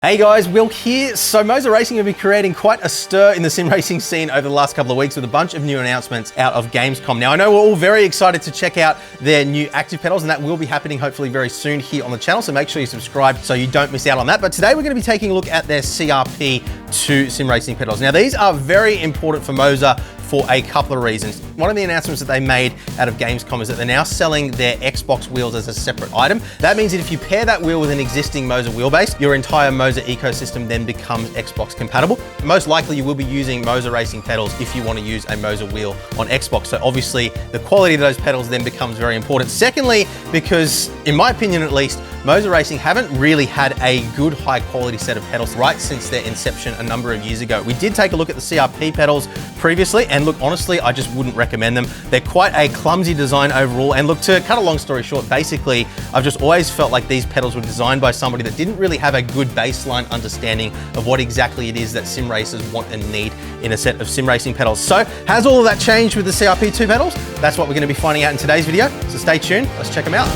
Hey guys, Will here. So MOZA Racing will be creating quite a stir in the sim racing scene over the last couple of weeks with a bunch of new announcements out of Gamescom. Now I know we're all very excited to check out their new active pedals, and that will be happening hopefully very soon here on the channel, so make sure you subscribe so you don't miss out on that. But today we're going to be taking a look at their CRP2 sim racing pedals. Now these are very important for MOZA for a couple of reasons. One of the announcements that they made out of Gamescom is that they're now selling their Xbox wheels as a separate item. That means that if you pair that wheel with an existing MOZA wheelbase, your entire MOZA ecosystem then becomes Xbox compatible. Most likely you will be using MOZA racing pedals if you want to use a MOZA wheel on Xbox. So obviously the quality of those pedals then becomes very important. Secondly, because in my opinion at least, MOZA Racing haven't really had a good high quality set of pedals right since their inception a number of years ago. We did take a look at the CRP pedals previously, and look, honestly, I just wouldn't recommend them. They're quite a clumsy design overall, and look, to cut a long story short, basically, I've just always felt like these pedals were designed by somebody that didn't really have a good baseline understanding of what exactly it is that sim racers want and need in a set of sim racing pedals. So, has all of that changed with the CRP2 pedals? That's what we're going to be finding out in today's video, so stay tuned, let's check them out.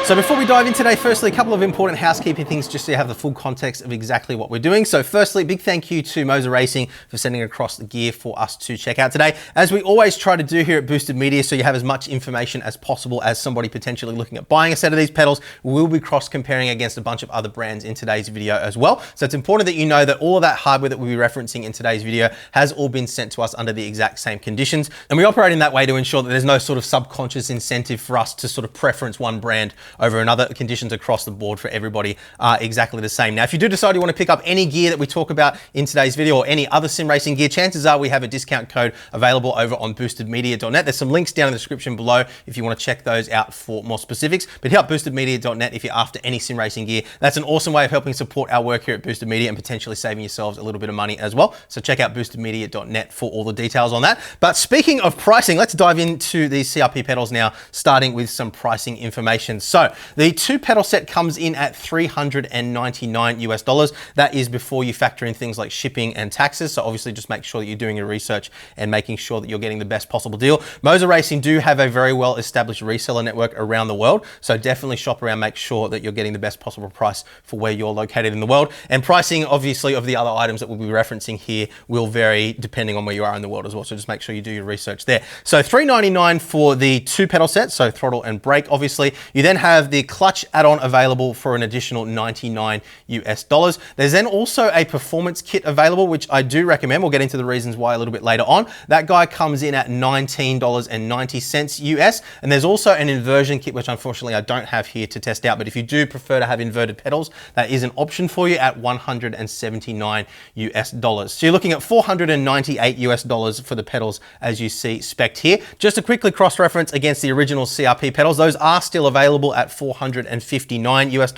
So before we dive in today, firstly, a couple of important housekeeping things just so you have the full context of exactly what we're doing. So firstly, big thank you to MOZA Racing for sending across the gear for us to check out today. As we always try to do here at Boosted Media, so you have as much information as possible as somebody potentially looking at buying a set of these pedals. We'll be cross-comparing against a bunch of other brands in today's video as well. So it's important that you know that all of that hardware that we'll be referencing in today's video has all been sent to us under the exact same conditions. And we operate in that way to ensure that there's no sort of subconscious incentive for us to sort of preference one brand over another. Conditions across the board for everybody are exactly the same. Now, if you do decide you want to pick up any gear that we talk about in today's video or any other sim racing gear, chances are we have a discount code available over on boostedmedia.net. There's some links down in the description below if you want to check those out for more specifics. But hit up boostedmedia.net if you're after any sim racing gear. That's an awesome way of helping support our work here at Boosted Media and potentially saving yourselves a little bit of money as well. So check out boostedmedia.net for all the details on that. But speaking of pricing, let's dive into these CRP pedals now, starting with some pricing information. So the two pedal set comes in at $399 US. That is before you factor in things like shipping and taxes. So obviously just make sure that you're doing your research and making sure that you're getting the best possible deal. MOZA Racing do have a very well established reseller network around the world. So definitely shop around, make sure that you're getting the best possible price for where you're located in the world. And pricing obviously of the other items that we'll be referencing here will vary depending on where you are in the world as well. So just make sure you do your research there. So $399 for the two pedal sets, so throttle and brake obviously. You then have the clutch add-on available for an additional $99 US. There's then also a performance kit available, which I do recommend. We'll get into the reasons why a little bit later on. That guy comes in at $19.90 US. And there's also an inversion kit, which unfortunately I don't have here to test out. But if you do prefer to have inverted pedals, that is an option for you at $179 US. So you're looking at $498 US for the pedals as you see spec'd here. Just to quickly cross-reference against the original CRP pedals, those are still available at $459 US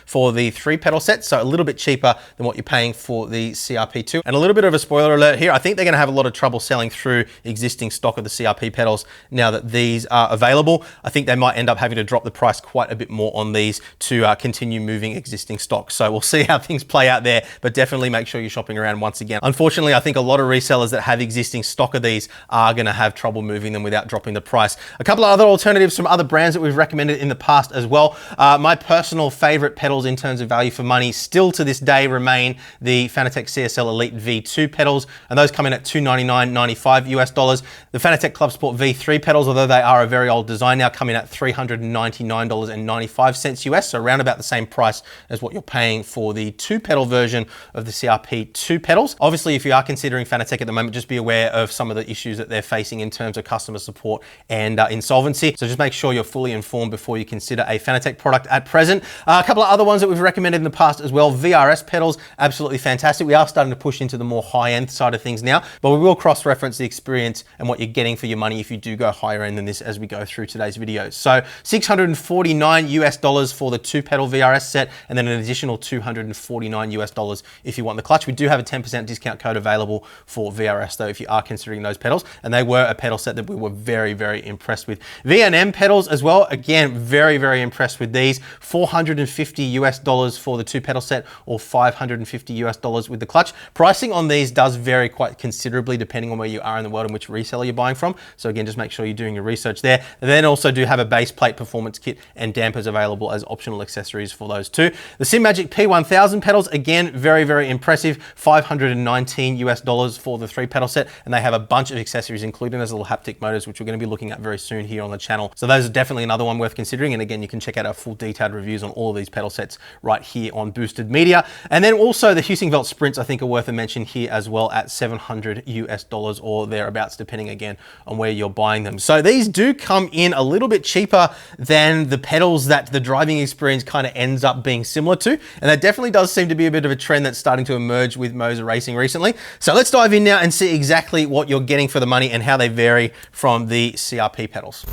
for the three pedal set, so a little bit cheaper than what you're paying for the CRP2. And a little bit of a spoiler alert here, I think they're going to have a lot of trouble selling through existing stock of the CRP pedals now that these are available. I think they might end up having to drop the price quite a bit more on these to continue moving existing stock. So we'll see how things play out there, but definitely make sure you're shopping around once again. Unfortunately, I think a lot of resellers that have existing stock of these are going to have trouble moving them without dropping the price. A couple of other alternatives from other brands that we've recommended in the past as well. My personal favorite pedals in terms of value for money still to this day remain the Fanatec CSL Elite V2 pedals, and those come in at $299.95 US. The Fanatec Club Sport V3 pedals, although they are a very old design now, come in at $399.95 US, so around about the same price as what you're paying for the two pedal version of the CRP2 pedals. Obviously, if you are considering Fanatec at the moment, just be aware of some of the issues that they're facing in terms of customer support and insolvency. So just make sure you're fully informed before you consider a Fanatec product at present. A couple of other ones that we've recommended in the past as well. VRS pedals, absolutely fantastic. We are starting to push into the more high-end side of things now, but we will cross-reference the experience and what you're getting for your money if you do go higher end than this as we go through today's video. So $649 US for the two pedal VRS set, and then an additional $249 US if you want the clutch. We do have a 10% discount code available for VRS though, if you are considering those pedals, and they were a pedal set that we were very, very impressed with. V&M pedals as well, again, very very impressed with these. $450 for the 2 pedal set, or $550 with the clutch. Pricing on these does vary quite considerably depending on where you are in the world and which reseller you're buying from. So again, just make sure you're doing your research there. They then also do have a base plate performance kit and dampers available as optional accessories for those too. The Simagic P1000 pedals, again, very, very impressive. $519 for the 3 pedal set, and they have a bunch of accessories, including those little haptic motors, which we're going to be looking at very soon here on the channel. So those are definitely another one worth considering. And again, you can check out our full detailed reviews on all of these pedal sets right here on Boosted Media. And then also the Husingveld Sprints, I think, are worth a mention here as well at $700 or thereabouts, depending again on where you're buying them. So these do come in a little bit cheaper than the pedals that the driving experience kind of ends up being similar to. And that definitely does seem to be a bit of a trend that's starting to emerge with MOZA Racing recently. So let's dive in now and see exactly what you're getting for the money and how they vary from the CRP pedals.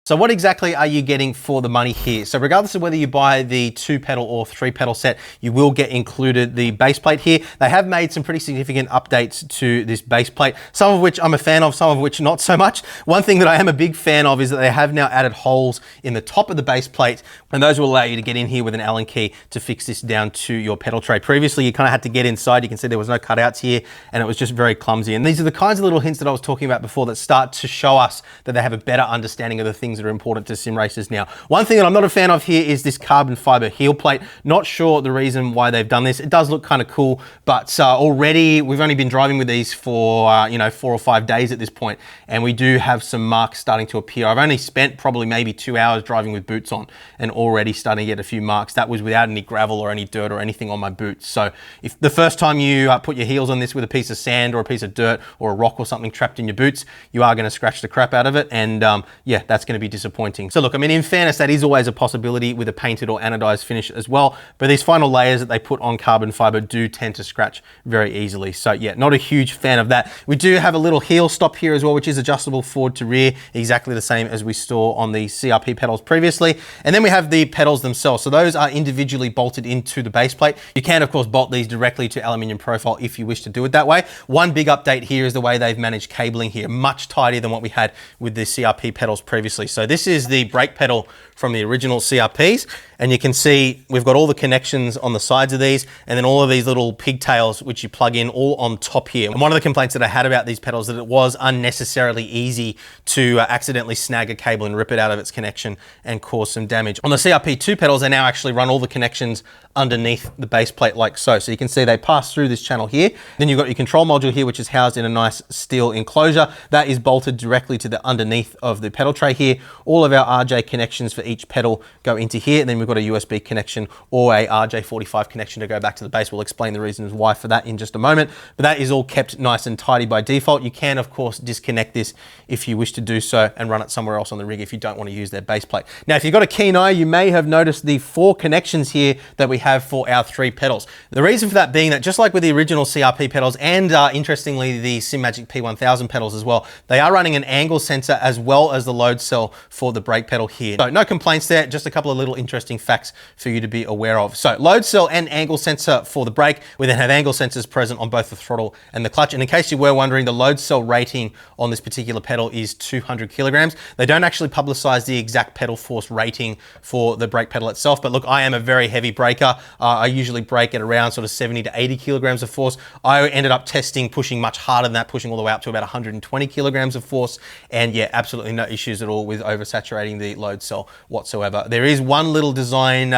So what exactly are you getting for the money here? So regardless of whether you buy the 2 pedal or 3 pedal set, you will get included the base plate here. They have made some pretty significant updates to this base plate, some of which I'm a fan of, some of which not so much. One thing that I am a big fan of is that they have now added holes in the top of the base plate, and those will allow you to get in here with an Allen key to fix this down to your pedal tray. Previously, you kind of had to get inside. You can see there was no cutouts here, and it was just very clumsy. And these are the kinds of little hints that I was talking about before that start to show us that they have a better understanding of the things that are important to sim racers now. One thing that I'm not a fan of here is this carbon fiber heel plate. Not sure the reason why they've done this. It does look kind of cool, but already we've only been driving with these for, you know, 4 or 5 days at this point, and we do have some marks starting to appear. I've only spent probably maybe 2 hours driving with boots on and already starting to get a few marks. That was without any gravel or any dirt or anything on my boots. So if the first time you put your heels on this with a piece of sand or a piece of dirt or a rock or something trapped in your boots, you are going to scratch the crap out of it, and yeah, that's going to be disappointing. So look, I mean, in fairness, that is always a possibility with a painted or anodized finish as well, but these final layers that they put on carbon fiber do tend to scratch very easily. So yeah, not a huge fan of that. We do have a little heel stop here as well, which is adjustable forward to rear, exactly the same as we saw on the CRP pedals previously. And then we have the pedals themselves. So those are individually bolted into the base plate. You can, of course, bolt these directly to aluminium profile if you wish to do it that way. One big update here is the way they've managed cabling here, much tidier than what we had with the CRP pedals previously. So this is the brake pedal from the original CRPs, and you can see we've got all the connections on the sides of these, and then all of these little pigtails which you plug in all on top here. And one of the complaints that I had about these pedals is that it was unnecessarily easy to accidentally snag a cable and rip it out of its connection and cause some damage. On the CRP2 pedals, they now actually run all the connections underneath the base plate like so. So you can see they pass through this channel here. Then you've got your control module here, which is housed in a nice steel enclosure. That is bolted directly to the underneath of the pedal tray here. All of our RJ connections for each pedal go into here. And then we've got a USB connection or a RJ45 connection to go back to the base. We'll explain the reasons why for that in just a moment. But that is all kept nice and tidy by default. You can, of course, disconnect this if you wish to do so and run it somewhere else on the rig if you don't want to use their base plate. Now, if you've got a keen eye, you may have noticed the 4 connections here that we have for our 3 pedals. The reason for that being that just like with the original CRP pedals and interestingly the Simagic P1000 pedals as well, they are running an angle sensor as well as the load cell for the brake pedal here. So no complaints there, just a couple of little interesting facts for you to be aware of. So load cell and angle sensor for the brake. We then have angle sensors present on both the throttle and the clutch. And in case you were wondering, the load cell rating on this particular pedal is 200 kilograms. They don't actually publicize the exact pedal force rating for the brake pedal itself, but look, I am a very heavy braker. I usually brake at around sort of 70 to 80 kilograms of force. I ended up testing pushing much harder than that, pushing all the way up to about 120 kilograms of force. And yeah, absolutely no issues at all with oversaturating the load cell whatsoever. There is one little design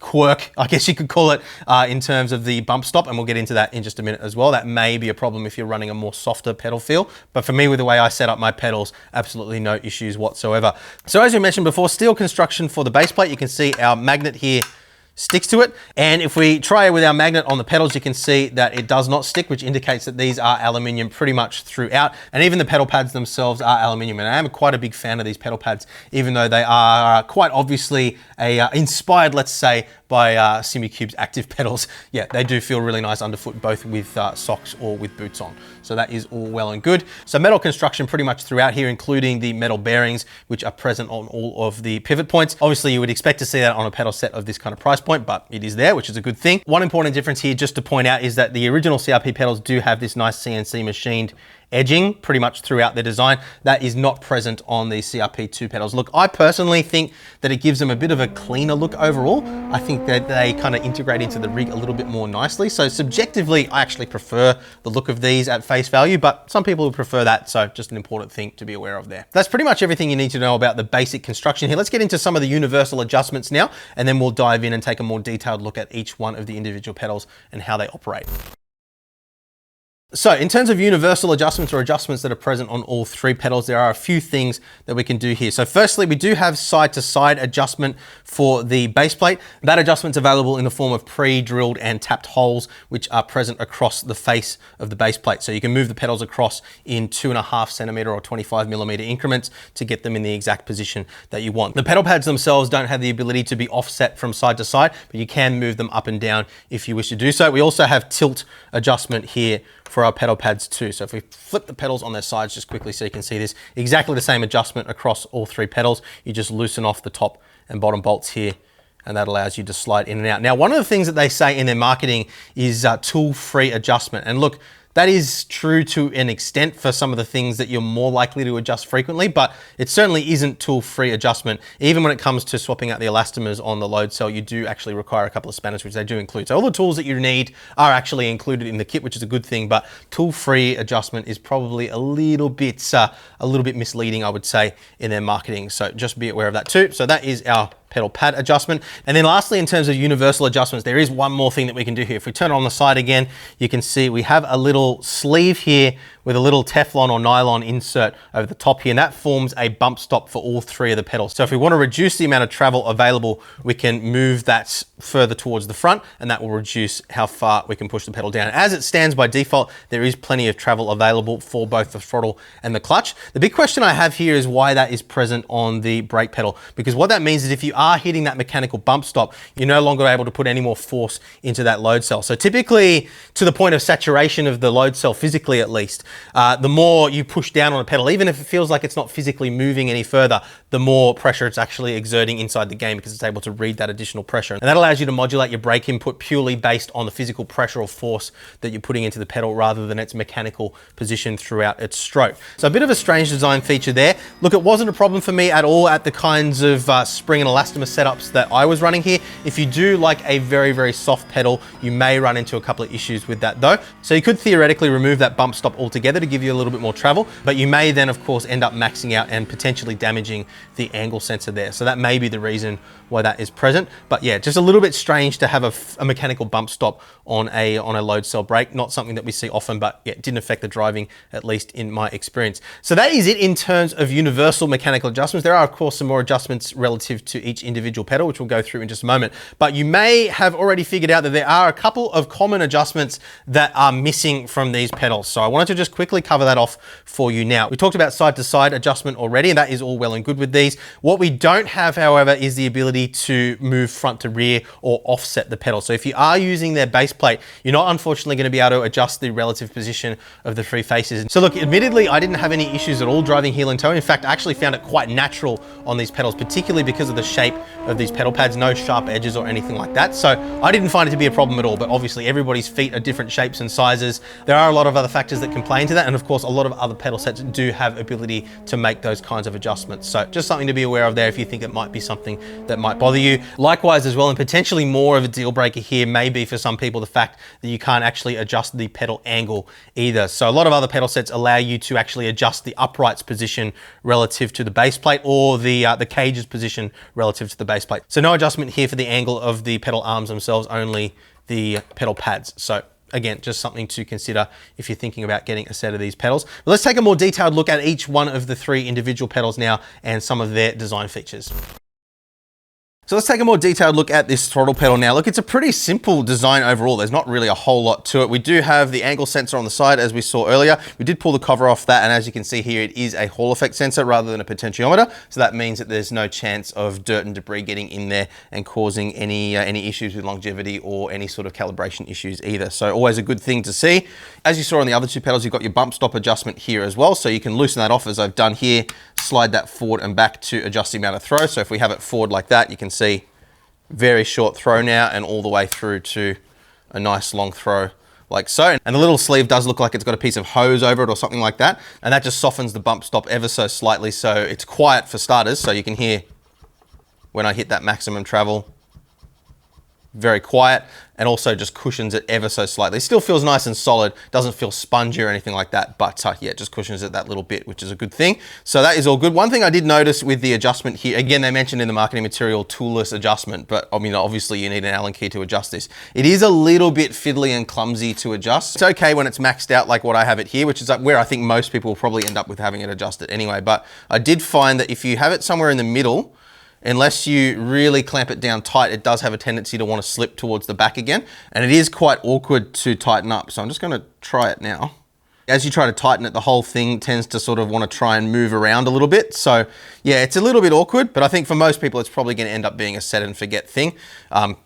quirk, I guess you could call it, in terms of the bump stop, and we'll get into that in just a minute as well. That may be a problem if you're running a more softer pedal feel, but for me, with the way I set up my pedals, absolutely no issues whatsoever. So as we mentioned before, steel construction for the base plate. You can see our magnet here sticks to it. And if we try with our magnet on the pedals, you can see that it does not stick, which indicates that these are aluminium pretty much throughout. And even the pedal pads themselves are aluminium. And I am quite a big fan of these pedal pads, even though they are quite obviously inspired, let's say, by Simacube's active pedals. Yeah, they do feel really nice underfoot, both with socks or with boots on. So that is all well and good. So metal construction pretty much throughout here, including the metal bearings, which are present on all of the pivot points. Obviously, you would expect to see that on a pedal set of this kind of price point, but it is there, which is a good thing. One important difference here, just to point out, is that the original CRP pedals do have this nice CNC machined edging pretty much throughout their design. That is not present on these CRP2 pedals. Look, I personally think that it gives them a bit of a cleaner look overall. I think that they kind of integrate into the rig a little bit more nicely. So subjectively, I actually prefer the look of these at face value, but some people would prefer that. So just an important thing to be aware of there. That's pretty much everything you need to know about the basic construction here. Let's get into some of the universal adjustments now, and then we'll dive in and take a more detailed look at each one of the individual pedals and how they operate. So in terms of universal adjustments or adjustments that are present on all three pedals, there are a few things that we can do here. So firstly, we do have side-to-side adjustment for the base plate. That adjustment's available in the form of pre-drilled and tapped holes, which are present across the face of the base plate. So you can move the pedals across in 2.5 centimeter or 25 millimeter increments to get them in the exact position that you want. The pedal pads themselves don't have the ability to be offset from side to side, but you can move them up and down if you wish to do so. We also have tilt adjustment here for our pedal pads too. So if we flip the pedals on their sides just quickly so you can see this, exactly the same adjustment across all three pedals. You just loosen off the top and bottom bolts here, and that allows you to slide in and out. Now, one of the things that they say in their marketing is tool-free adjustment. And look, that is true to an extent for some of the things that you're more likely to adjust frequently, but it certainly isn't tool-free adjustment. Even when it comes to swapping out the elastomers on the load cell, you do actually require a couple of spanners, which they do include. So all the tools that you need are actually included in the kit, which is a good thing, but tool-free adjustment is probably a little bit misleading, I would say, in their marketing. So just be aware of that too. So that is our pedal pad adjustment. And then lastly, in terms of universal adjustments, there is one more thing that we can do here. If we turn it on the side again, you can see we have a little sleeve here with a little Teflon or nylon insert over the top here, and that forms a bump stop for all three of the pedals. So if we want to reduce the amount of travel available, we can move that further towards the front, and that will reduce how far we can push the pedal down. As it stands by default, there is plenty of travel available for both the throttle and the clutch. The big question I have here is why that is present on the brake pedal, because what that means is if you are hitting that mechanical bump stop, you're no longer able to put any more force into that load cell. So typically, to the point of saturation of the load cell, physically at least, the more you push down on a pedal, even if it feels like it's not physically moving any further, the more pressure it's actually exerting inside the game because it's able to read that additional pressure. And that allows you to modulate your brake input purely based on the physical pressure or force that you're putting into the pedal rather than its mechanical position throughout its stroke. So a bit of a strange design feature there. Look, it wasn't a problem for me at all at the kinds of spring and elastomer setups that I was running here. If you do like a very, very soft pedal, you may run into a couple of issues with that though. So you could theoretically remove that bump stop altogether to give you a little bit more travel, but you may then of course end up maxing out and potentially damaging the angle sensor there. So that may be the reason why that is present. But yeah, just a little bit strange to have a mechanical bump stop on a load cell brake. Not something that we see often, but yeah, it didn't affect the driving, at least in my experience. So that is it in terms of universal mechanical adjustments. There are of course some more adjustments relative to each individual pedal, which we'll go through in just a moment. But you may have already figured out that there are a couple of common adjustments that are missing from these pedals. So I wanted to just quickly cover that off for you now. We talked about side-to-side adjustment already, and that is all well and good with these. What we don't have, however, is the ability to move front to rear or offset the pedal. So if you are using their base plate, you're not unfortunately going to be able to adjust the relative position of the three faces. So look, admittedly, I didn't have any issues at all driving heel and toe. In fact, I actually found it quite natural on these pedals, particularly because of the shape of these pedal pads, no sharp edges or anything like that. So I didn't find it to be a problem at all, but obviously everybody's feet are different shapes and sizes. There are a lot of other factors that can play into that. And of course, a lot of other pedal sets do have ability to make those kinds of adjustments. So just something to be aware of there if you think it might be something that might bother you. Likewise as well, and potentially more of a deal breaker here may be for some people the fact that you can't actually adjust the pedal angle either. So a lot of other pedal sets allow you to actually adjust the uprights position relative to the base plate or the cage's position relative to the base plate. So no adjustment here for the angle of the pedal arms themselves, only the pedal pads. So again, just something to consider if you're thinking about getting a set of these pedals. But let's take a more detailed look at each one of the three individual pedals now and some of their design features. So let's take a more detailed look at this throttle pedal now. Look, it's a pretty simple design overall. There's not really a whole lot to it. We do have the angle sensor on the side, as we saw earlier. We did pull the cover off that, and as you can see here, it is a Hall effect sensor rather than a potentiometer. So that means that there's no chance of dirt and debris getting in there and causing any issues with longevity or any sort of calibration issues either. So always a good thing to see. As you saw on the other two pedals, you've got your bump stop adjustment here as well. So you can loosen that off as I've done here, slide that forward and back to adjust the amount of throw. So if we have it forward like that, you can see very short throw now and all the way through to a nice long throw like so. And the little sleeve does look like it's got a piece of hose over it or something like that. And that just softens the bump stop ever so slightly. So it's quiet for starters. So you can hear when I hit that maximum travel, very quiet, and also just cushions it ever so slightly. It still feels nice and solid, doesn't feel spongy or anything like that, but yeah, it just cushions it that little bit, which is a good thing. So that is all good. One thing I did notice with the adjustment here, again, they mentioned in the marketing material, toolless adjustment, but I mean, obviously you need an Allen key to adjust this. It is a little bit fiddly and clumsy to adjust. It's okay when it's maxed out like what I have it here, which is where I think most people will probably end up with having it adjusted anyway. But I did find that if you have it somewhere in the middle, unless you really clamp it down tight, it does have a tendency to want to slip towards the back again. And it is quite awkward to tighten up. So I'm just going to try it now. As you try to tighten it, the whole thing tends to sort of want to try and move around a little bit. So yeah, it's a little bit awkward, but I think for most people, it's probably going to end up being a set and forget thing.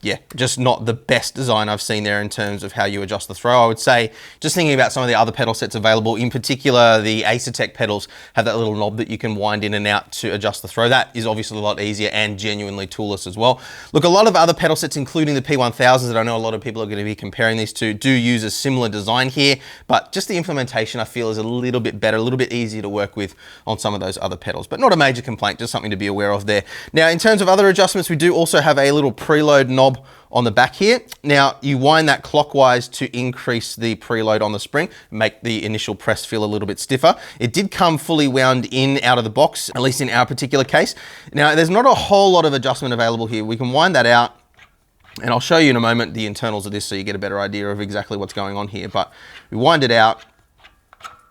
Yeah, just not the best design I've seen there in terms of how you adjust the throw. I would say, just thinking about some of the other pedal sets available, in particular, the Fanatec pedals have that little knob that you can wind in and out to adjust the throw. That is obviously a lot easier and genuinely toolless as well. Look, a lot of other pedal sets, including the P1000s that I know a lot of people are going to be comparing these to, do use a similar design here, but just the implementation I feel is a little bit better, a little bit easier to work with on some of those other pedals, but not a major complaint, just something to be aware of there. Now, in terms of other adjustments, we do also have a little preload knob on the back here. Now, you wind that clockwise to increase the preload on the spring, make the initial press feel a little bit stiffer. It did come fully wound in out of the box, at least in our particular case. Now, there's not a whole lot of adjustment available here. We can wind that out, and I'll show you in a moment the internals of this so you get a better idea of exactly what's going on here. But we wind it out,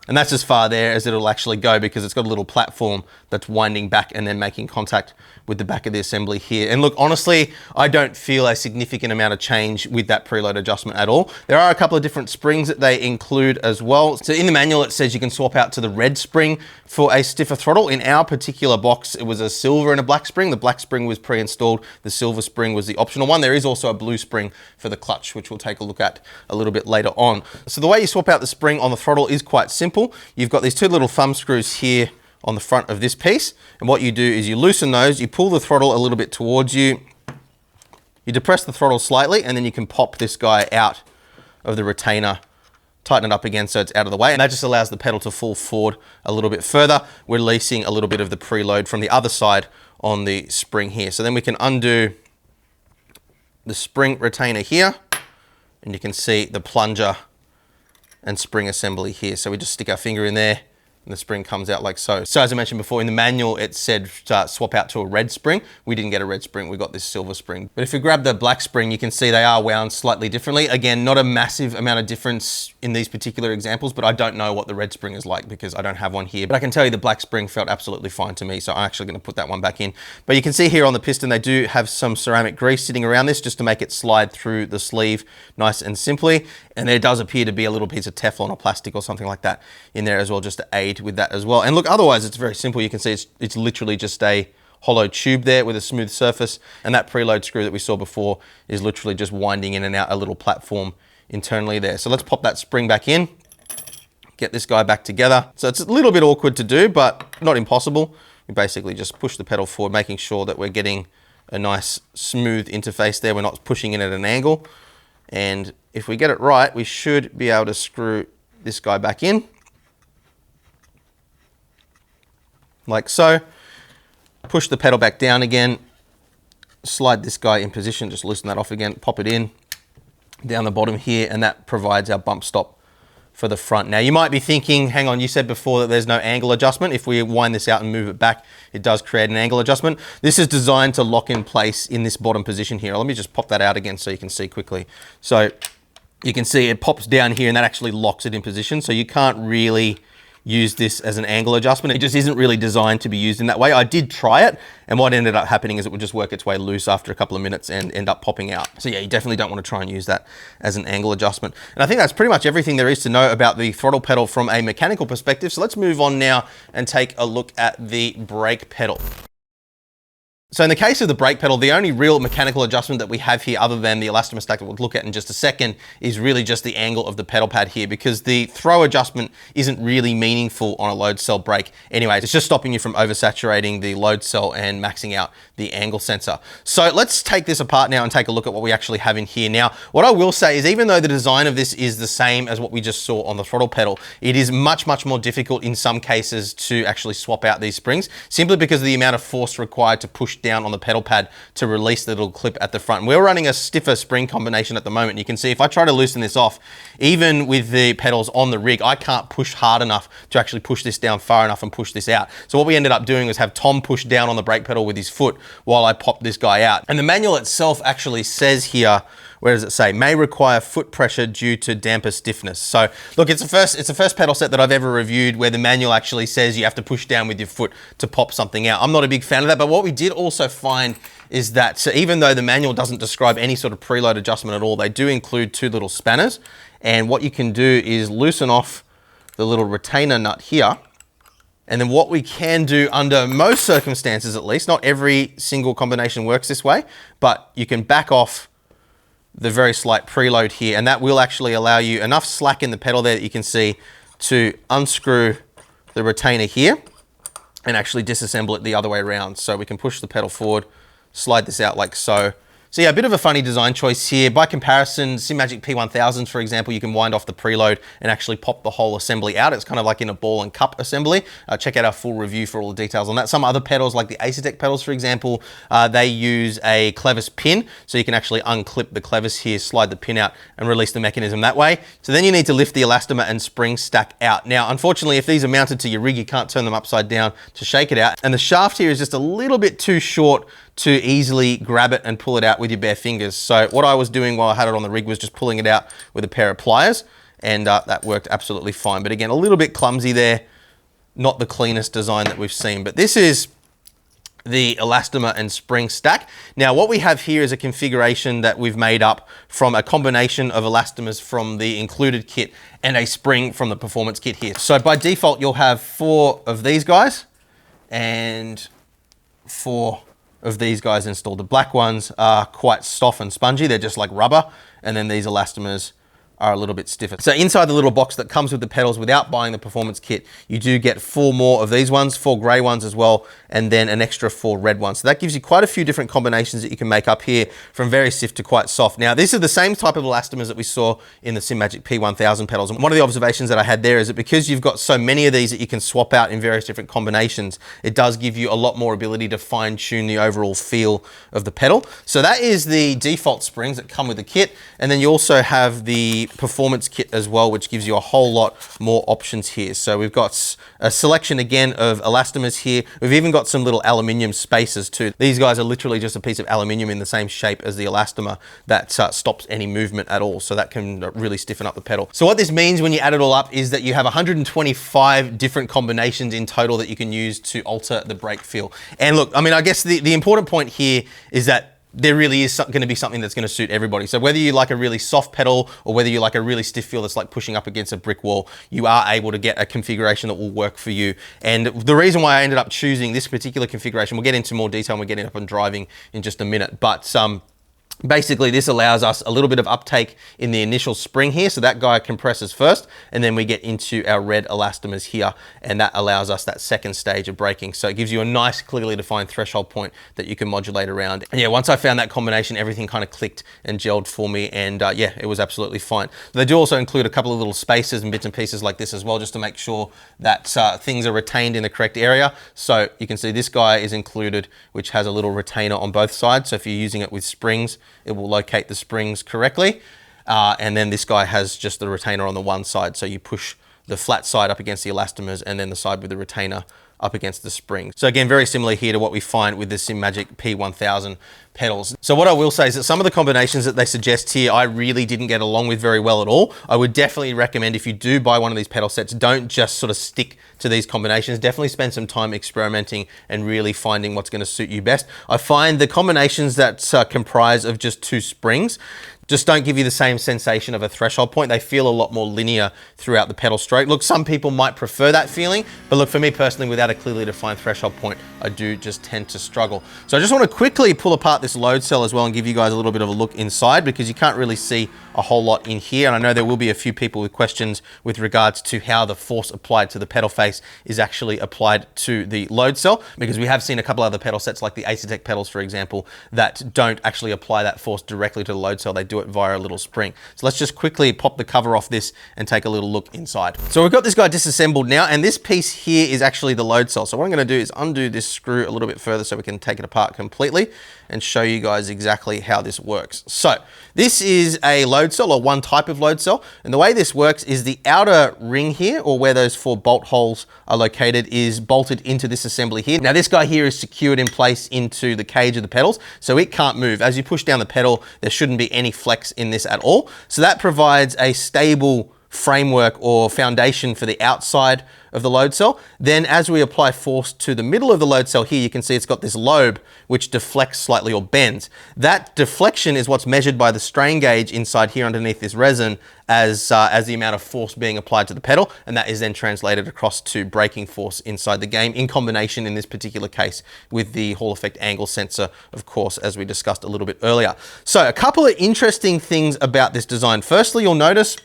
and that's as far there as it'll actually go because it's got a little platform that's winding back and then making contact with the back of the assembly here. And look, honestly, I don't feel a significant amount of change with that preload adjustment at all. There are a couple of different springs that they include as well. So in the manual, it says you can swap out to the red spring for a stiffer throttle. In our particular box, it was a silver and a black spring. The black spring was pre-installed. The silver spring was the optional one. There is also a blue spring for the clutch, which we'll take a look at a little bit later on. So the way you swap out the spring on the throttle is quite simple. You've got these two little thumb screws here on the front of this piece. And what you do is you loosen those, you pull the throttle a little bit towards you, you depress the throttle slightly, and then you can pop this guy out of the retainer, tighten it up again so it's out of the way. And that just allows the pedal to fall forward a little bit further, releasing a little bit of the preload from the other side on the spring here. So then we can undo the spring retainer here, and you can see the plunger and spring assembly here. So we just stick our finger in there, and the spring comes out like so. So as I mentioned before, in the manual, it said swap out to a red spring. We didn't get a red spring, we got this silver spring. But if you grab the black spring, you can see they are wound slightly differently. Again, not a massive amount of difference in these particular examples, but I don't know what the red spring is like because I don't have one here. But I can tell you the black spring felt absolutely fine to me, so I'm actually gonna put that one back in. But you can see here on the piston, they do have some ceramic grease sitting around this just to make it slide through the sleeve nice and simply. And there does appear to be a little piece of Teflon or plastic or something like that in there as well, just to aid with that as well. And look, otherwise it's very simple. You can see it's literally just a hollow tube there with a smooth surface. And that preload screw that we saw before is literally just winding in and out a little platform internally there. So let's pop that spring back in, get this guy back together. So it's a little bit awkward to do, but not impossible. We basically just push the pedal forward, making sure that we're getting a nice smooth interface there. We're not pushing in at an angle. And if we get it right, we should be able to screw this guy back in, like so. Push the pedal back down again, slide this guy in position, just loosen that off again, pop it in down the bottom here, and that provides our bump stop for the front. Now you might be thinking, hang on, you said before that there's no angle adjustment. If we wind this out and move it back, it does create an angle adjustment. This is designed to lock in place in this bottom position here. Let me just pop that out again so you can see quickly. So you can see it pops down here and that actually locks it in position. So you can't really use this as an angle adjustment. It just isn't really designed to be used in that way. I did try it, and what ended up happening is it would just work its way loose after a couple of minutes and end up popping out. So yeah, you definitely don't want to try and use that as an angle adjustment. And I think that's pretty much everything there is to know about the throttle pedal from a mechanical perspective. So let's move on now and take a look at the brake pedal. So in the case of the brake pedal, the only real mechanical adjustment that we have here, other than the elastomer stack that we'll look at in just a second, is really just the angle of the pedal pad here, because the throw adjustment isn't really meaningful on a load cell brake. Anyways, it's just stopping you from oversaturating the load cell and maxing out the angle sensor. So let's take this apart now and take a look at what we actually have in here. Now, what I will say is, even though the design of this is the same as what we just saw on the throttle pedal, it is much, much more difficult in some cases to actually swap out these springs, simply because of the amount of force required to push down on the pedal pad to release the little clip at the front. And we're running a stiffer spring combination at the moment. You can see if I try to loosen this off, even with the pedals on the rig, I can't push hard enough to actually push this down far enough and push this out. So what we ended up doing was have Tom push down on the brake pedal with his foot while I popped this guy out. And the manual itself actually says here, where does it say? May require foot pressure due to damper stiffness. So look, it's the first pedal set that I've ever reviewed where the manual actually says you have to push down with your foot to pop something out. I'm not a big fan of that, but what we did also find is that, so even though the manual doesn't describe any sort of preload adjustment at all, they do include two little spanners. And what you can do is loosen off the little retainer nut here. And then what we can do under most circumstances, at least, not every single combination works this way, but you can back off the very slight preload here, and that will actually allow you enough slack in the pedal there that you can see to unscrew the retainer here and actually disassemble it the other way around. So we can push the pedal forward, slide this out like so. So yeah, a bit of a funny design choice here. By comparison, Simagic P1000s, for example, you can wind off the preload and actually pop the whole assembly out. It's kind of like in a ball and cup assembly. Check out our full review for all the details on that. Some other pedals, like the Fanatec pedals, for example, they use a clevis pin. So you can actually unclip the clevis here, slide the pin out and release the mechanism that way. So then you need to lift the elastomer and spring stack out. Now, unfortunately, if these are mounted to your rig, you can't turn them upside down to shake it out. And the shaft here is just a little bit too short to easily grab it and pull it out with your bare fingers. So what I was doing while I had it on the rig was just pulling it out with a pair of pliers, and that worked absolutely fine. But again, a little bit clumsy there, not the cleanest design that we've seen. But this is the elastomer and spring stack. Now, what we have here is a configuration that we've made up from a combination of elastomers from the included kit and a spring from the performance kit here. So by default, you'll have 4 of these guys and 4 of these guys installed. The black ones are quite soft and spongy. They're just like rubber. And then these elastomers are a little bit stiffer. So inside the little box that comes with the pedals, without buying the performance kit, you do get 4 more of these ones, 4 gray ones as well, and then an extra 4 red ones. So that gives you quite a few different combinations that you can make up here, from very stiff to quite soft. Now, these are the same type of elastomers that we saw in the Simagic P1000 pedals. And one of the observations that I had there is that because you've got so many of these that you can swap out in various different combinations, it does give you a lot more ability to fine tune the overall feel of the pedal. So that is the default springs that come with the kit. And then you also have the performance kit as well, which gives you a whole lot more options here. So we've got a selection again of elastomers here. We've even got some little aluminium spacers too. These guys are literally just a piece of aluminium in the same shape as the elastomer that stops any movement at all. So that can really stiffen up the pedal. So what this means when you add it all up is that you have 125 different combinations in total that you can use to alter the brake feel. And look, I mean, I guess the important point here is that there really is going to be something that's going to suit everybody. So whether you like a really soft pedal or whether you like a really stiff feel that's like pushing up against a brick wall, you are able to get a configuration that will work for you. And the reason why I ended up choosing this particular configuration, we'll get into more detail when we get up on driving in just a minute, but basically, this allows us a little bit of uptake in the initial spring here. So that guy compresses first, and then we get into our red elastomers here, and that allows us that second stage of braking. So it gives you a nice, clearly defined threshold point that you can modulate around. And yeah, once I found that combination, everything kind of clicked and gelled for me, and yeah, it was absolutely fine. They do also include a couple of little spacers and bits and pieces like this as well, just to make sure that things are retained in the correct area. So you can see this guy is included, which has a little retainer on both sides. So if you're using it with springs, it will locate the springs correctly. And then this guy has just the retainer on the one side. So you push the flat side up against the elastomers and then the side with the retainer up against the spring. So again, very similar here to what we find with the Simagic P1000 pedals. So what I will say is that some of the combinations that they suggest here, I really didn't get along with very well at all. I would definitely recommend, if you do buy one of these pedal sets, don't just sort of stick to these combinations. Definitely spend some time experimenting and really finding what's going to suit you best. I find the combinations that comprise of just 2 springs, just don't give you the same sensation of a threshold point. They feel a lot more linear throughout the pedal stroke. Look, some people might prefer that feeling, but look, for me personally, without a clearly defined threshold point, I do just tend to struggle. So I just want to quickly pull apart this load cell as well and give you guys a little bit of a look inside, because you can't really see a whole lot in here. And I know there will be a few people with questions with regards to how the force applied to the pedal face is actually applied to the load cell, because we have seen a couple other pedal sets like the Fanatec pedals, for example, that don't actually apply that force directly to the load cell. They do it via a little spring. So let's just quickly pop the cover off this and take a little look inside. So we've got this guy disassembled now, and this piece here is actually the load cell. So what I'm going to do is undo this screw a little bit further so we can take it apart completely and show you guys exactly how this works. So this is a load cell, or one type of load cell. And the way this works is the outer ring here, or where those 4 bolt holes are located, is bolted into this assembly here. Now this guy here is secured in place into the cage of the pedals, so it can't move. As you push down the pedal, there shouldn't be any flex in this at all. So that provides a stable framework or foundation for the outside of the load cell. Then as we apply force to the middle of the load cell here, you can see it's got this lobe which deflects slightly or bends. That deflection is what's measured by the strain gauge inside here underneath this resin as the amount of force being applied to the pedal, and that is then translated across to braking force inside the game, in combination in this particular case with the Hall effect angle sensor, of course, as we discussed a little bit earlier. So a couple of interesting things about this design. Firstly, you'll notice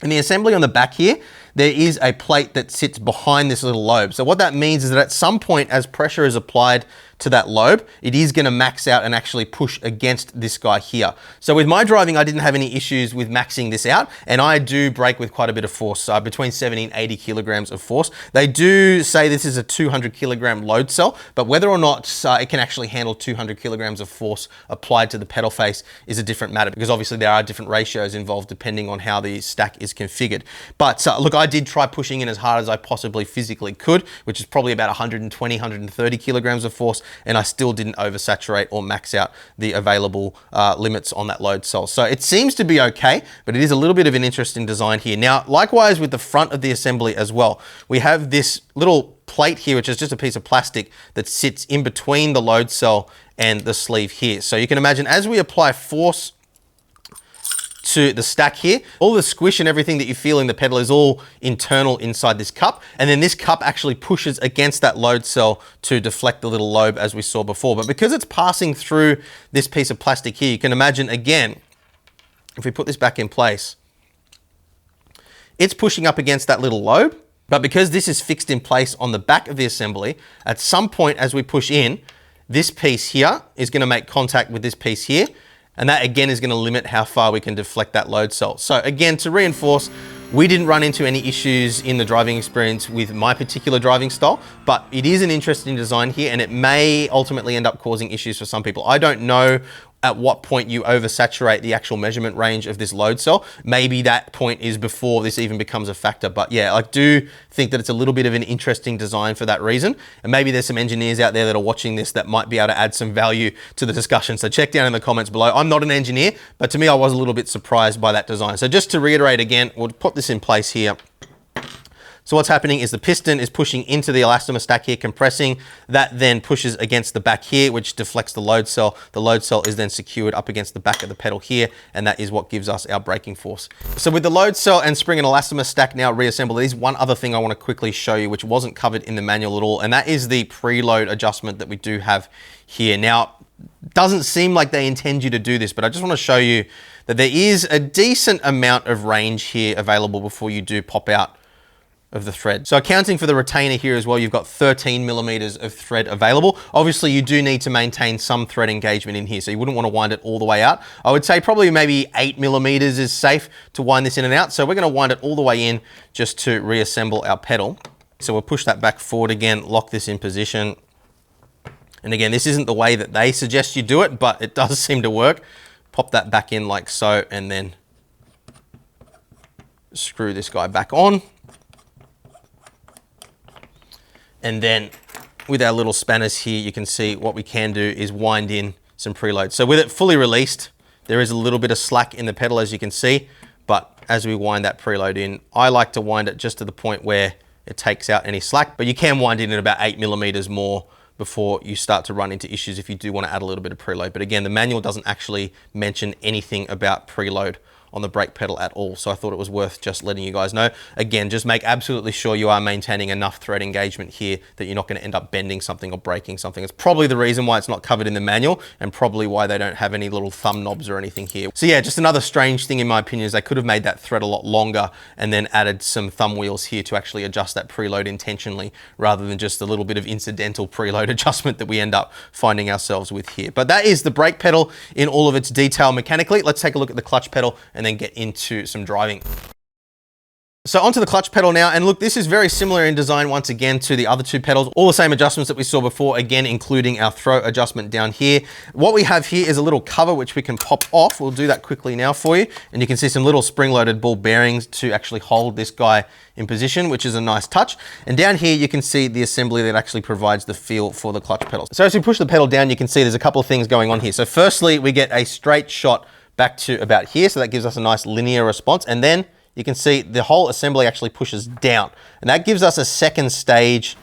in the assembly on the back here, there is a plate that sits behind this little lobe. So what that means is that at some point, as pressure is applied to that lobe, it is going to max out and actually push against this guy here. So with my driving, I didn't have any issues with maxing this out, and I do brake with quite a bit of force, between 70 and 80 kilograms of force. They do say this is a 200 kilogram load cell, but whether or not it can actually handle 200 kilograms of force applied to the pedal face is a different matter, because obviously there are different ratios involved depending on how the stack is configured. But look, I did try pushing in as hard as I possibly physically could, which is probably about 120, 130 kilograms of force, and I still didn't oversaturate or max out the available limits on that load cell. So it seems to be okay, but it is a little bit of an interesting design here. Now, likewise with the front of the assembly as well, we have this little plate here, which is just a piece of plastic that sits in between the load cell and the sleeve here. So you can imagine as we apply force to the stack here, all the squish and everything that you feel in the pedal is all internal inside this cup. And then this cup actually pushes against that load cell to deflect the little lobe as we saw before. But because it's passing through this piece of plastic here, you can imagine again, if we put this back in place, it's pushing up against that little lobe. But because this is fixed in place on the back of the assembly, at some point as we push in, this piece here is going to make contact with this piece here. And that again is going to limit how far we can deflect that load cell. So again, to reinforce, we didn't run into any issues in the driving experience with my particular driving style, but it is an interesting design here, and it may ultimately end up causing issues for some people. I don't know at what point you oversaturate the actual measurement range of this load cell. Maybe that point is before this even becomes a factor. But yeah, I do think that it's a little bit of an interesting design for that reason. And maybe there's some engineers out there that are watching this that might be able to add some value to the discussion. So check down in the comments below. I'm not an engineer, but to me, I was a little bit surprised by that design. So just to reiterate again, we'll put this in place here. So what's happening is the piston is pushing into the elastomer stack here, compressing. That then pushes against the back here, which deflects the load cell. The load cell is then secured up against the back of the pedal here, and that is what gives us our braking force. So with the load cell and spring and elastomer stack now reassembled, there's one other thing I want to quickly show you, which wasn't covered in the manual at all, and that is the preload adjustment that we do have here. Now, doesn't seem like they intend you to do this, but I just want to show you that there is a decent amount of range here available before you do pop out of the thread. So accounting for the retainer here as well, you've got 13 millimeters of thread available. Obviously you do need to maintain some thread engagement in here, so you wouldn't want to wind it all the way out. I would say probably maybe 8 millimeters is safe to wind this in and out. So we're going to wind it all the way in just to reassemble our pedal. So we'll push that back forward again, lock this in position. And again, this isn't the way that they suggest you do it, but it does seem to work. Pop that back in like so, and then screw this guy back on. And then with our little spanners here, you can see what we can do is wind in some preload. So with it fully released, there is a little bit of slack in the pedal, as you can see, but as we wind that preload in, I like to wind it just to the point where it takes out any slack, but you can wind it in about 8 millimeters more before you start to run into issues if you do want to add a little bit of preload. But again, the manual doesn't actually mention anything about preload on the brake pedal at all. So I thought it was worth just letting you guys know. Again, just make absolutely sure you are maintaining enough thread engagement here that you're not going to end up bending something or breaking something. It's probably the reason why it's not covered in the manual, and probably why they don't have any little thumb knobs or anything here. So yeah, just another strange thing in my opinion is they could have made that thread a lot longer and then added some thumb wheels here to actually adjust that preload intentionally, rather than just a little bit of incidental preload adjustment that we end up finding ourselves with here. But that is the brake pedal in all of its detail mechanically. Let's take a look at the clutch pedal and then get into some driving. So onto the clutch pedal now, and look, this is very similar in design once again to the other two pedals. All the same adjustments that we saw before, again, including our throw adjustment down here. What we have here is a little cover which we can pop off. We'll do that quickly now for you. And you can see some little spring-loaded ball bearings to actually hold this guy in position, which is a nice touch. And down here, you can see the assembly that actually provides the feel for the clutch pedal. So as we push the pedal down, you can see there's a couple of things going on here. So firstly, we get a straight shot back to about here. So that gives us a nice linear response. And then you can see the whole assembly actually pushes down. And that gives us a second stage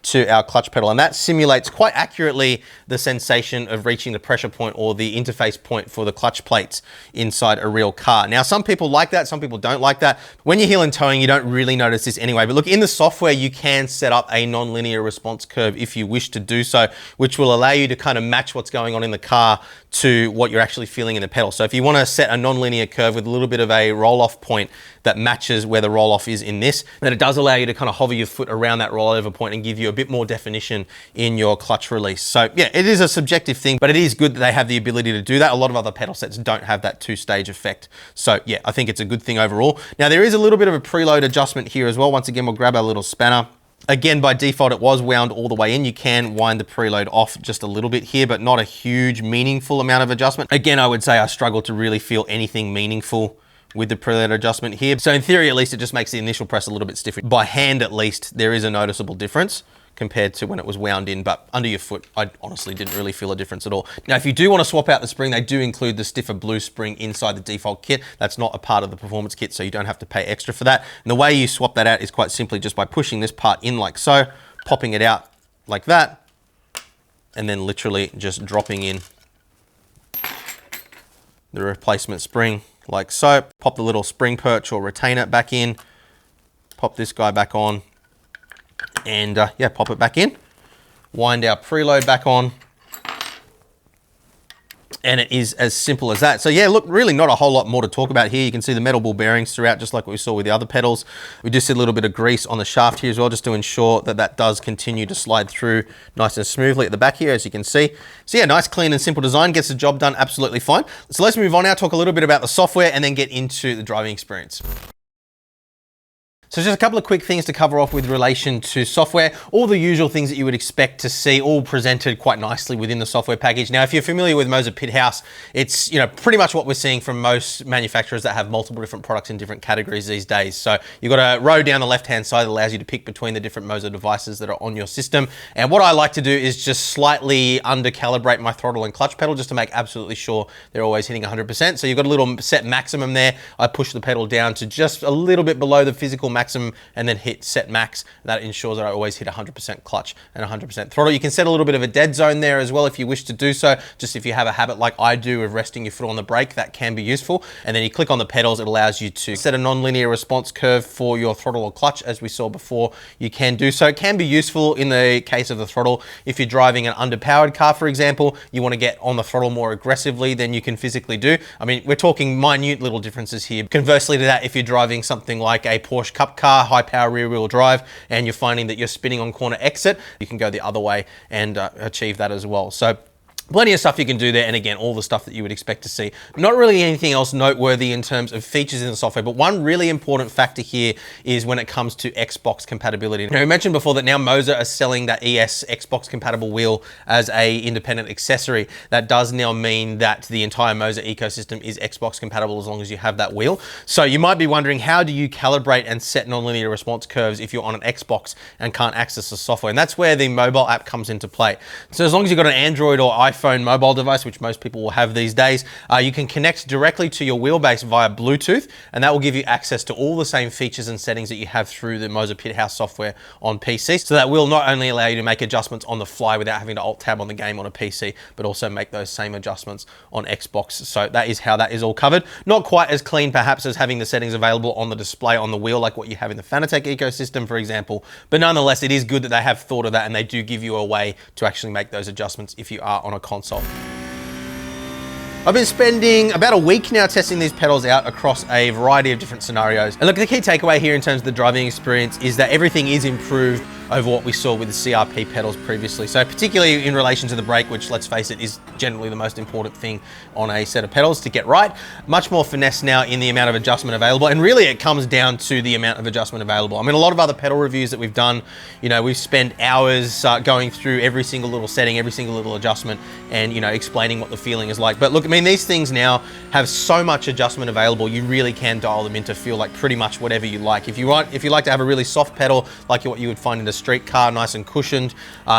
to our clutch pedal. And that simulates quite accurately the sensation of reaching the pressure point or the interface point for the clutch plates inside a real car. Now, some people like that, some people don't like that. When you're heel and towing, you don't really notice this anyway. But look, in the software, you can set up a non-linear response curve if you wish to do so, which will allow you to kind of match what's going on in the car to what you're actually feeling in the pedal. So if you want to set a non-linear curve with a little bit of a roll-off point that matches where the roll-off is in this, then it does allow you to kind of hover your foot around that rollover point and give you a bit more definition in your clutch release. So yeah, it is a subjective thing, but it is good that they have the ability to do that. A lot of other pedal sets don't have that two-stage effect. So yeah, I think it's a good thing overall. Now there is a little bit of a preload adjustment here as well. Once again, we'll grab our little spanner. Again, by default, it was wound all the way in. You can wind the preload off just a little bit here, but not a huge, meaningful amount of adjustment. Again, I would say I struggle to really feel anything meaningful with the preload adjustment here. So in theory, at least, it just makes the initial press a little bit stiffer. By hand, at least, there is a noticeable difference compared to when it was wound in, but under your foot, I honestly didn't really feel a difference at all. Now, if you do want to swap out the spring, they do include the stiffer blue spring inside the default kit. That's not a part of the performance kit, so you don't have to pay extra for that. And the way you swap that out is quite simply just by pushing this part in like so, popping it out like that, and then literally just dropping in the replacement spring like so. Pop the little spring perch or retainer back in, pop this guy back on, and yeah, pop it back in, wind our preload back on, and it is as simple as that. So yeah, look, really not a whole lot more to talk about here. You can see the metal ball bearings throughout, just like what we saw with the other pedals. We just did a little bit of grease on the shaft here as well, just to ensure that that does continue to slide through nice and smoothly at the back here, as you can see. So yeah, nice, clean and simple design, gets the job done absolutely fine. So let's move on now, talk a little bit about the software and then get into the driving experience. So just a couple of quick things to cover off with relation to software. All the usual things that you would expect to see, all presented quite nicely within the software package. Now, if you're familiar with MOZA Pithouse, it's pretty much what we're seeing from most manufacturers that have multiple different products in different categories these days. So you've got a row down the left-hand side that allows you to pick between the different MOZA devices that are on your system. And what I like to do is just slightly under-calibrate my throttle and clutch pedal just to make absolutely sure they're always hitting 100%. So you've got a little set maximum there. I push the pedal down to just a little bit below the physical maximum and then hit set max. That ensures that I always hit 100% clutch and 100% throttle. You can set a little bit of a dead zone there as well if you wish to do so. Just if you have a habit like I do of resting your foot on the brake, that can be useful. And then you click on the pedals, it allows you to set a non-linear response curve for your throttle or clutch. As we saw before, you can do so. It can be useful in the case of the throttle. If you're driving an underpowered car, for example, you want to get on the throttle more aggressively than you can physically do. I mean, we're talking minute little differences here. Conversely to that, if you're driving something like a Porsche Cup car, high power rear wheel drive, and you're finding that you're spinning on corner exit, you can go the other way and achieve that as well. So plenty of stuff you can do there, and again, all the stuff that you would expect to see. Not really anything else noteworthy in terms of features in the software, but one really important factor here is when it comes to Xbox compatibility. Now, we mentioned before that now MOZA are selling that ES Xbox compatible wheel as a independent accessory. That does now mean that the entire MOZA ecosystem is Xbox compatible as long as you have that wheel. So you might be wondering, how do you calibrate and set nonlinear response curves if you're on an Xbox and can't access the software? And that's where the mobile app comes into play. So as long as you've got an Android or iPhone iPhone mobile device, which most people will have these days, you can connect directly to your wheelbase via Bluetooth, and that will give you access to all the same features and settings that you have through the MOZA Pithouse software on PC. So that will not only allow you to make adjustments on the fly without having to alt-tab on the game on a PC, but also make those same adjustments on Xbox. So that is how that is all covered. Not quite as clean perhaps as having the settings available on the display on the wheel like what you have in the Fanatec ecosystem, for example, but nonetheless it is good that they have thought of that, and they do give you a way to actually make those adjustments if you are on a console. I've been spending about a week now testing these pedals out across a variety of different scenarios. And look, the key takeaway here in terms of the driving experience is that everything is improved over what we saw with the CRP pedals previously. So particularly in relation to the brake, which let's face it, is generally the most important thing on a set of pedals to get right. Much more finesse now in the amount of adjustment available. And really it comes down to the amount of adjustment available. I mean, a lot of other pedal reviews that we've done, you know, we've spent hours going through every single little setting, every single little adjustment, and, you know, explaining what the feeling is like. But look, I mean, these things now have so much adjustment available, you really can dial them in to feel like pretty much whatever you like. If you like to have a really soft pedal, like what you would find in a street car, nice and cushioned,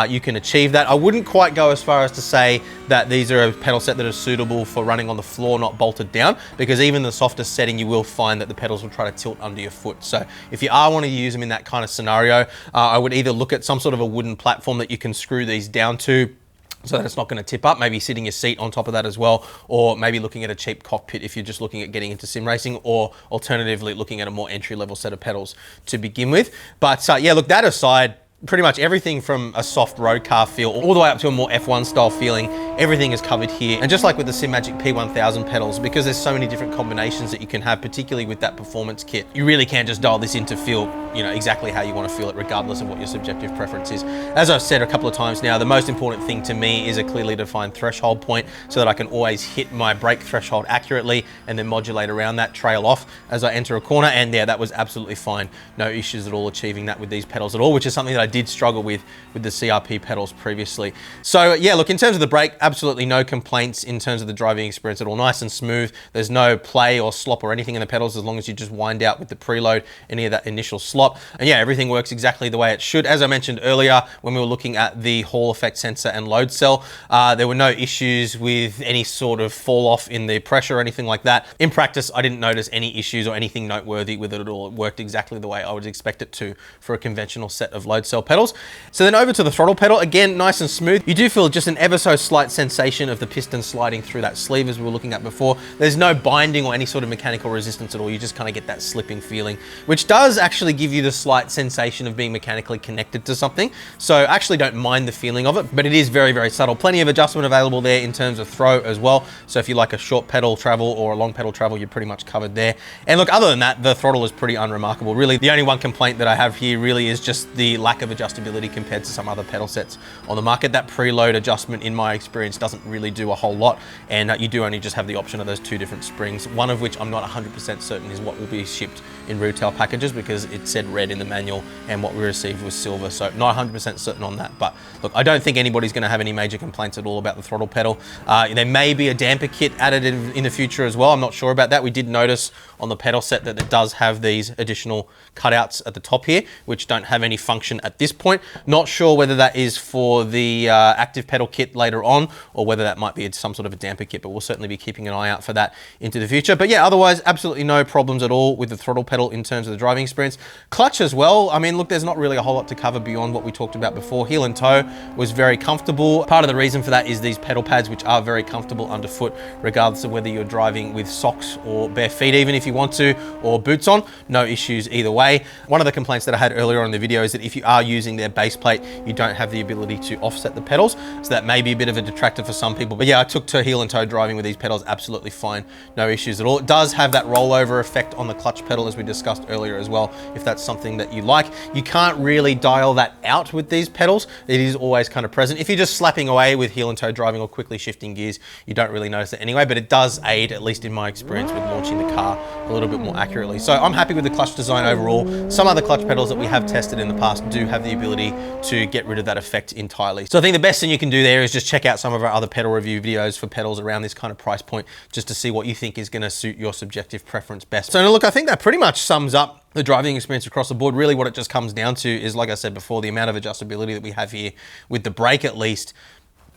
you can achieve that. I wouldn't quite go as far as to say that these are a pedal set that are suitable for running on the floor, not bolted down, because even the softest setting, you will find that the pedals will try to tilt under your foot. So if you are wanting to use them in that kind of scenario, I would either look at some sort of a wooden platform that you can screw these down to, so that it's not going to tip up, maybe sitting your seat on top of that as well, or maybe looking at a cheap cockpit if you're just looking at getting into sim racing, or alternatively looking at a more entry-level set of pedals to begin with. But yeah, look, that aside, pretty much everything from a soft road car feel all the way up to a more F1 style feeling, everything is covered here. And just like with the Simagic P1000 pedals, because there's so many different combinations that you can have, particularly with that performance kit, you really can just dial this in to feel, you know, exactly how you want to feel it, regardless of what your subjective preference is. As I've said a couple of times now, the most important thing to me is a clearly defined threshold point, so that I can always hit my brake threshold accurately and then modulate around that, trail off as I enter a corner. And yeah, that was absolutely fine. No issues at all achieving that with these pedals at all, which is something that I did struggle with the CRP pedals previously. So yeah, look, in terms of the brake, absolutely no complaints in terms of the driving experience at all. Nice and smooth. There's no play or slop or anything in the pedals, as long as you just wind out with the preload any of that initial slop. And yeah, everything works exactly the way it should. As I mentioned earlier, when we were looking at the Hall effect sensor and load cell, there were no issues with any sort of fall off in the pressure or anything like that. In practice, I didn't notice any issues or anything noteworthy with it at all. It worked exactly the way I would expect it to for a conventional set of load cell pedals. So then over to the throttle pedal, again, nice and smooth. You do feel just an ever so slight sensation of the piston sliding through that sleeve as we were looking at before. There's no binding or any sort of mechanical resistance at all. You just kind of get that slipping feeling, which does actually give you the slight sensation of being mechanically connected to something. So I actually don't mind the feeling of it, but it is very, very subtle. Plenty of adjustment available there in terms of throw as well. So if you like a short pedal travel or a long pedal travel, you're pretty much covered there. And look, other than that, the throttle is pretty unremarkable. Really, the only one complaint that I have here really is just the lack of adjustability compared to some other pedal sets on the market. That preload adjustment, in my experience, doesn't really do a whole lot, and you do only just have the option of those two different springs, one of which I'm not 100% certain is what will be shipped in retail packages, because it said red in the manual and what we received was silver, so not 100% certain on that. But look, I don't think anybody's going to have any major complaints at all about the throttle pedal. There may be a damper kit added in the future as well. I'm not sure about that. We did notice on the pedal set that it does have these additional cutouts at the top here, which don't have any function at this point. Not sure whether that is for the active pedal kit later on, or whether that might be some sort of a damper kit, but we'll certainly be keeping an eye out for that into the future. But yeah, otherwise, absolutely no problems at all with the throttle pedal in terms of the driving experience. Clutch as well. I mean, look, there's not really a whole lot to cover beyond what we talked about before. Heel and toe was very comfortable. Part of the reason for that is these pedal pads, which are very comfortable underfoot, regardless of whether you're driving with socks or bare feet, even if you want to, or boots on. No issues either way. One of the complaints that I had earlier on in the video is that if you are using their base plate, you don't have the ability to offset the pedals. So that may be a bit of a detractor for some people. But yeah, I took to heel and toe driving with these pedals absolutely fine. No issues at all. It does have that rollover effect on the clutch pedal, as we discussed earlier as well, if that's something that you like. You can't really dial that out with these pedals. It is always kind of present. If you're just slapping away with heel and toe driving or quickly shifting gears, you don't really notice it anyway, but it does aid, at least in my experience, with launching the car a little bit more accurately. So I'm happy with the clutch design overall. Some other clutch pedals that we have tested in the past do have the ability to get rid of that effect entirely. So I think the best thing you can do there is just check out some of our other pedal review videos for pedals around this kind of price point, just to see what you think is going to suit your subjective preference best. So look, I think that pretty much sums up the driving experience across the board. Really what it just comes down to is, like I said before, the amount of adjustability that we have here with the brake at least.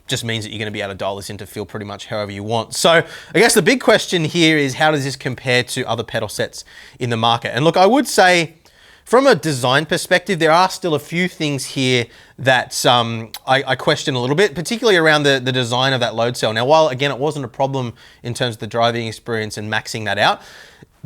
just means that you're going to be able to dial this in to feel pretty much however you want. So I guess the big question here is, how does this compare to other pedal sets in the market? And look, I would say from a design perspective, there are still a few things here that I question a little bit, particularly around the design of that load cell. Now, while again, it wasn't a problem in terms of the driving experience and maxing that out,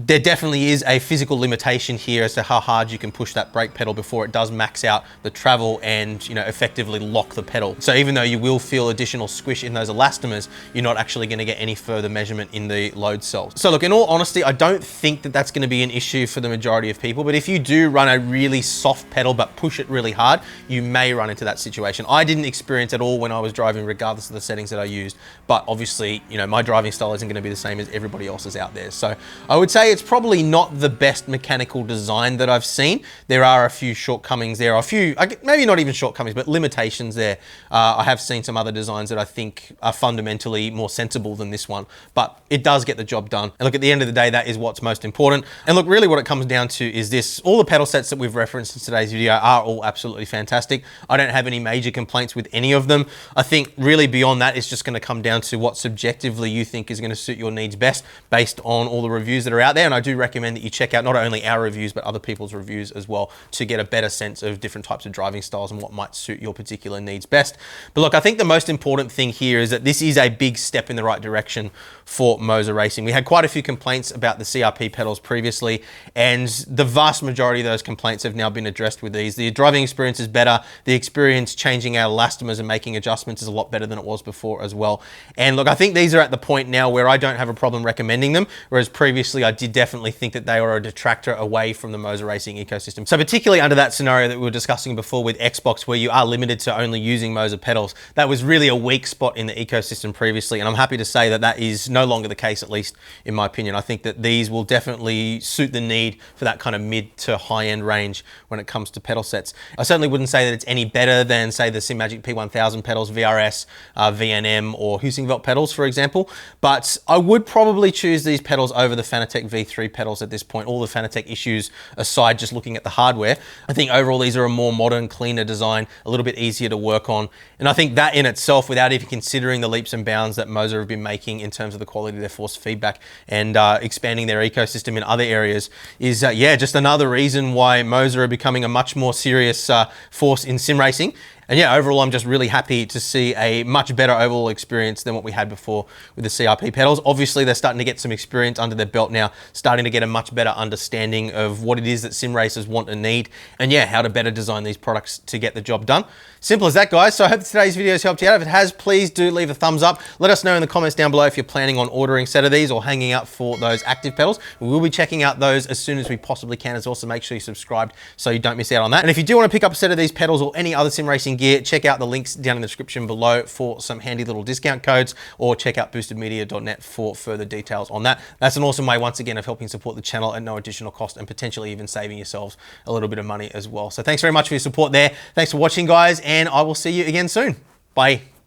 there definitely is a physical limitation here as to how hard you can push that brake pedal before it does max out the travel and, you know, effectively lock the pedal. So even though you will feel additional squish in those elastomers, you're not actually going to get any further measurement in the load cell. So look, in all honesty, I don't think that that's going to be an issue for the majority of people, but if you do run a really soft pedal but push it really hard, you may run into that situation. I didn't experience at all when I was driving, regardless of the settings that I used, but obviously, you know, my driving style isn't going to be the same as everybody else's out there. So I would say it's probably not the best mechanical design that I've seen. There are a few shortcomings. There are a few, maybe not even shortcomings, but limitations there. I have seen some other designs that I think are fundamentally more sensible than this one, but it does get the job done. And look, at the end of the day, that is what's most important. And look, really what it comes down to is this: all the pedal sets that we've referenced in today's video are all absolutely fantastic. I don't have any major complaints with any of them. I think really beyond that, it's just going to come down to what subjectively you think is going to suit your needs best based on all the reviews that are out there. And I do recommend that you check out not only our reviews, but other people's reviews as well, to get a better sense of different types of driving styles and what might suit your particular needs best. But look, I think the most important thing here is that this is a big step in the right direction for MOZA Racing. We had quite a few complaints about the CRP pedals previously, and the vast majority of those complaints have now been addressed with these. The driving experience is better. The experience changing our elastomers and making adjustments is a lot better than it was before as well. And look, I think these are at the point now where I don't have a problem recommending them, whereas previously I did definitely think that they were a detractor away from the MOZA Racing ecosystem. So particularly under that scenario that we were discussing before with Xbox, where you are limited to only using MOZA pedals, that was really a weak spot in the ecosystem previously. And I'm happy to say that that is no longer the case, at least in my opinion. I think that these will definitely suit the need for that kind of mid to high end range when it comes to pedal sets. I certainly wouldn't say that it's any better than, say, the Simagic P1000 pedals, VRS, VNM, or Husingvelt pedals, for example. But I would probably choose these pedals over the Fanatec V3 pedals at this point. All the Fanatec issues aside, just looking at the hardware, I think overall these are a more modern, cleaner design, a little bit easier to work on. And I think that in itself, without even considering the leaps and bounds that MOZA have been making in terms of the quality of their force feedback and expanding their ecosystem in other areas, is yeah, just another reason why MOZA are becoming a much more serious force in sim racing. And yeah, overall, I'm just really happy to see a much better overall experience than what we had before with the CRP pedals. Obviously, they're starting to get some experience under their belt now, starting to get a much better understanding of what it is that sim racers want and need, and yeah, how to better design these products to get the job done. Simple as that, guys. So I hope today's video has helped you out. If it has, please do leave a thumbs up. Let us know in the comments down below if you're planning on ordering a set of these or hanging out for those active pedals. We will be checking out those as soon as we possibly can as well, so make sure you're subscribed so you don't miss out on that. And if you do want to pick up a set of these pedals or any other sim racing gear, check out the links down in the description below for some handy little discount codes, or check out boostedmedia.net for further details on that. That's an awesome way, once again, of helping support the channel at no additional cost and potentially even saving yourselves a little bit of money as well. So thanks very much for your support there. Thanks for watching, guys, and I will see you again soon. Bye.